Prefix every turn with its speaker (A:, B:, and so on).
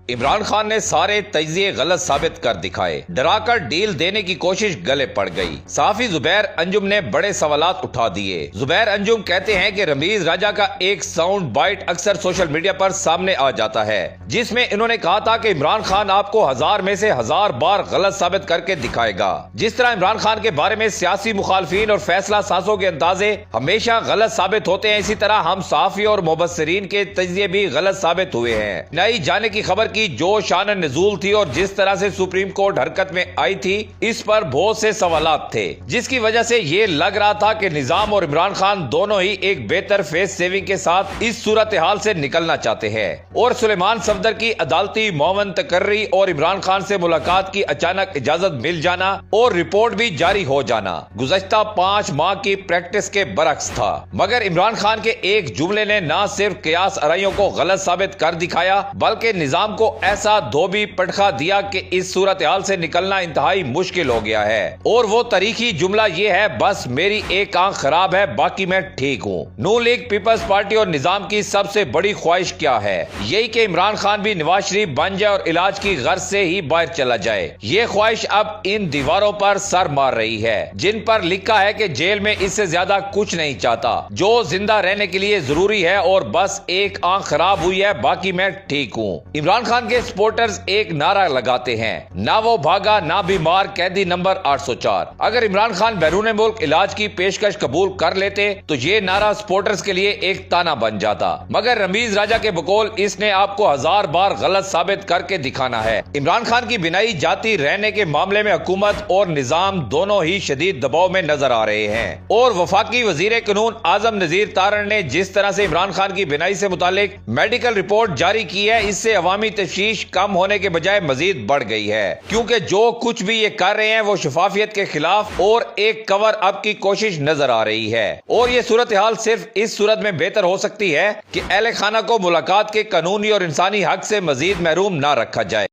A: इमरान खान ने सारे तजिए गलत साबित कर दिखाए। डराकर डील देने की कोशिश गले पड़ गई। सहाफी जुबैर अंजुम ने बड़े सवालात उठा दिए। जुबैर अंजुम कहते हैं कि रमीज राजा का एक साउंड बाइट अक्सर सोशल मीडिया पर सामने आ जाता है, जिसमें इन्होंने कहा था कि इमरान खान आपको 1000 में से 1000 बार गलत साबित करके दिखाएगा। जिस तरह इमरान खान के बारे में सियासी मुखालफिन और फैसला साजों के अंदाजे हमेशा गलत साबित होते हैं, इसी तरह हम सहाफी और मुबस्सिरीन के तजिए भी गलत साबित हुए हैं। नई जाने की खबर की जो शान नजूल थी और जिस तरह से सुप्रीम कोर्ट हरकत में आई थी, इस पर बहुत से सवालात थे, जिसकी वजह से ये लग रहा था कि निजाम और इमरान खान दोनों ही एक बेहतर फेस सेविंग के साथ इस सूरत हाल से निकलना चाहते हैं। और सुलेमान सफदर की अदालती मोमन तकर्री और इमरान खान से मुलाकात की अचानक इजाजत मिल जाना और रिपोर्ट भी जारी हो जाना गुज़श्ता 5 माह की प्रैक्टिस के बरक्स था। मगर इमरान खान के एक जुमले ने न सिर्फ कियास आराइयों को गलत साबित कर दिखाया, बल्कि निजाम को ऐसा धोबी पटखा दिया कि इस सूरत हाल से निकलना इंतहाई मुश्किल हो गया है। और वो तारीखी जुमला ये है, बस मेरी एक आंख खराब है, बाकी मैं ठीक हूँ। नून लीग, पीपल्स पार्टी और निजाम की सबसे बड़ी ख्वाहिश क्या है? यही कि इमरान खान भी नवाज शरीफ बन जाए और इलाज की गर्ज से ही बाहर चला जाए। ये ख्वाहिश अब इन दीवारों पर सर मार रही है, जिन पर लिखा है कि जेल में इससे ज्यादा कुछ नहीं चाहता, जो जिंदा रहने के लिए जरूरी है, और बस एक आंख खराब हुई है, बाकी मैं ठीक हूँ। इमरान खान के सपोर्टर्स एक नारा लगाते हैं, ना वो भागा ना बीमार, कैदी नंबर 804। अगर इमरान खान बैरून मुल्क इलाज की पेशकश कबूल कर लेते तो ये नारा सपोर्टर्स के लिए एक ताना बन जाता। मगर रमीज राजा के बकौल इसने आपको 1000 बार गलत साबित करके दिखाना है। इमरान खान की बिनाई जाती रहने के मामले में हुकूमत और निजाम दोनों ही शदीद दबाव में नजर आ रहे हैं। और वफाकी वजीर कानून आजम नजीर तारण ने जिस तरह से इमरान खान की बिनाई से मुतालिक मेडिकल रिपोर्ट जारी की है, इससे अवामी तशवीश कम होने के बजाय मजीद बढ़ गई है, क्योंकि जो कुछ भी ये कर रहे हैं वो शफाफियत के खिलाफ और एक कवर अप की कोशिश नजर आ रही है। और ये सूरत हाल सिर्फ इस सूरत में बेहतर हो सकती है कि अहले खाना को मुलाकात के कानूनी और इंसानी हक से मजीद महरूम ना रखा जाए।